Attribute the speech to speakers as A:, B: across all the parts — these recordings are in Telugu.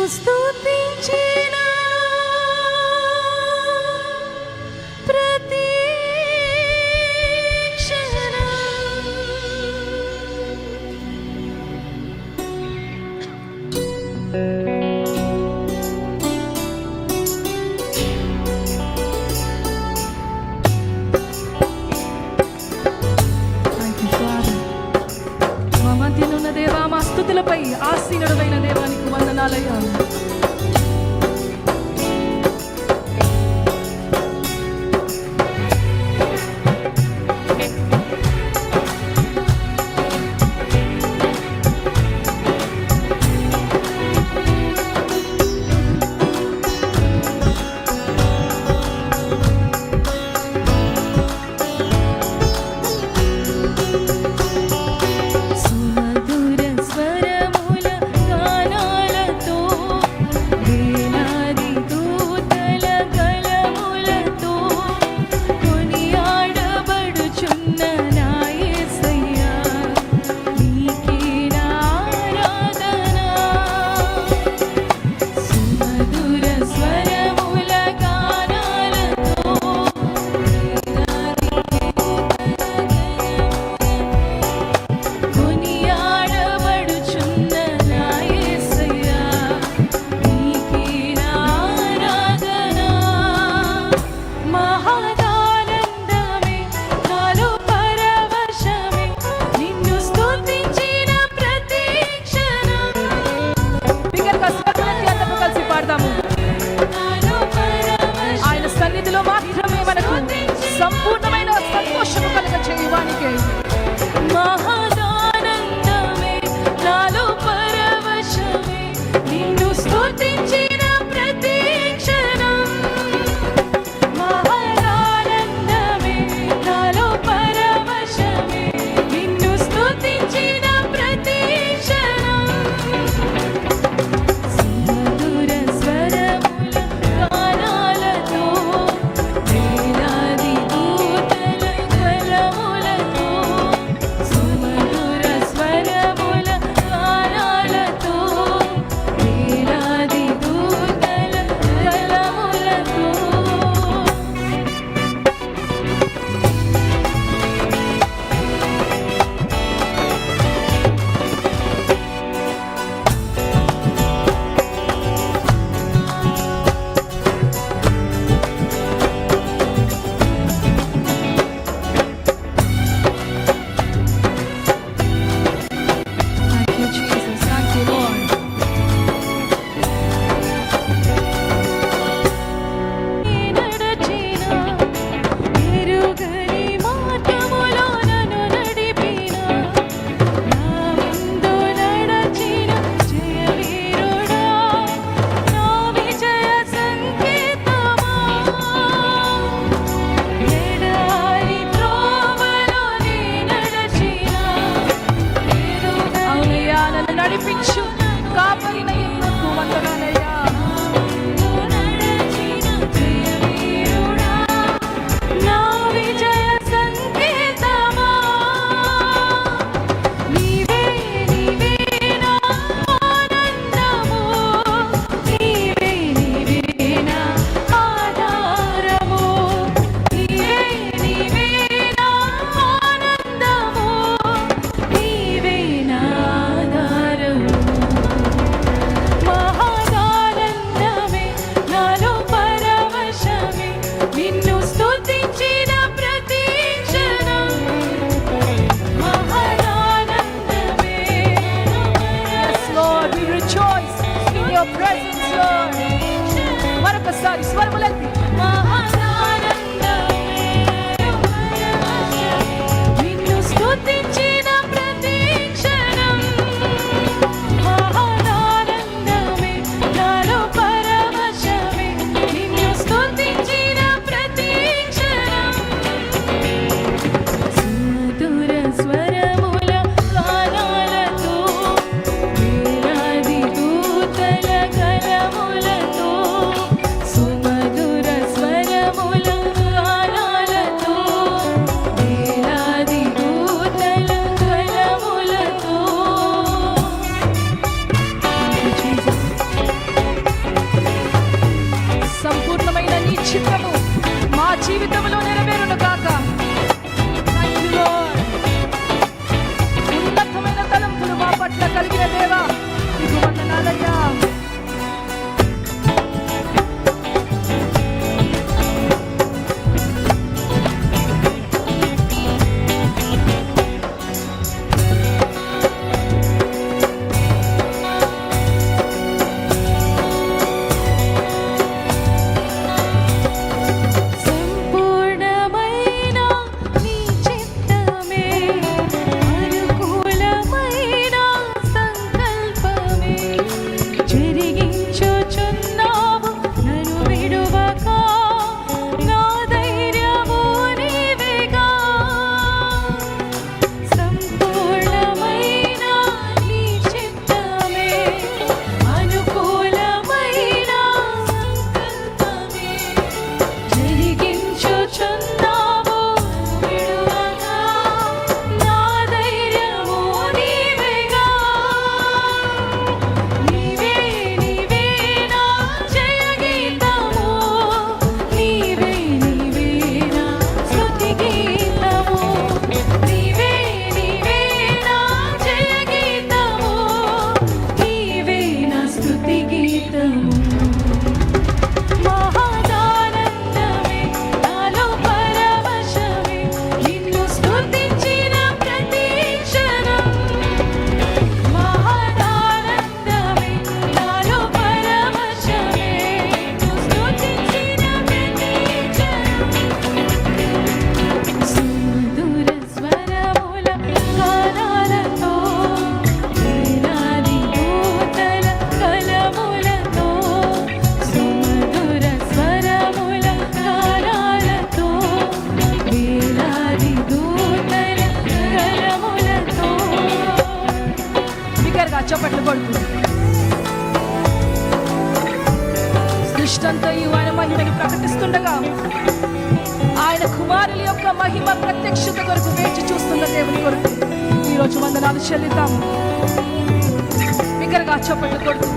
A: స్తుతించిన ప్రతి క్షణం దేవా, మా స్తుతులపై ఆసీనుడైన దేవానికి వందనాలయ్యా. ఆయన సన్నిధిలో మాత్రమే మనకు సంపూర్ణమైన సంతోషము కలుగ చేయడానికి మహాదానందమే నాలో పరవశమే నిన్ను స్తుతించిన ప్రతి క్షణం. మహాదానందమే నాలో పరవశమే నిన్ను స్తుతించిన ప్రతి క్షణం. సుమధుర స్వరముల గానాలతో వేలాది దూతల కలములతో సుమధుర స్వరముల గానాలతో వేలాది దూతల కలములతో Thank you, Jesus. Thank you, Lord. నడచిన ఎరుగని మార్గములో నన్ను నడిపిన నా ముందు నడచిన జయవీరుడా నా విజయ సంకేతమా ఎడారి త్రోవలో నీ నడచిన అవునయ్యా, నన్ను నడిపించు కాపరిన నీకు వందనాలయ్యా. నా విజయ సంకేతమా నీవే నీవే నా ఆనందము నీవే నీవే నా ఆధారము నీవే నీవే నా ఆనందము నీవే నా ఆధారము. మహాదానందమే నాలో పరవశమే నిన్ను స్తుతించిన ప్రతి క్షణం. మహాదానందమే. Yes, Lord, we rejoice in your presence, Lord. మరొకసారి స్వరములెత్తి మహాదానందమే నిన్ను స్తుతించిన ప్రతి క్షణం. మహాదానందమే నాలో పరవశమే నిన్ను స్తుతించిన ప్రతి క్షణం. సుమధుర స్వరముల గానాలతో వేలాది దూతల కలములతో సుమధుర స్వరముల గానాలతో వేలాది దూతల సృష్టంతయు ఆయన మహిమని ప్రకటిస్తుండగా ఆయన కుమారుల యొక్క మహిమ ప్రత్యక్షత కొరకు వేచి చూస్తున్న దేవుని కొరకు ఈరోజు వందనాలు చెల్లిద్దాము. బిగ్గరగా చప్పట్లు కొడుతూ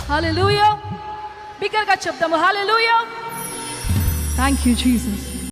B: హల్లెలూయా. బిగ్గరగా చెప్దాము హల్లెలూయా. Thank you Jesus.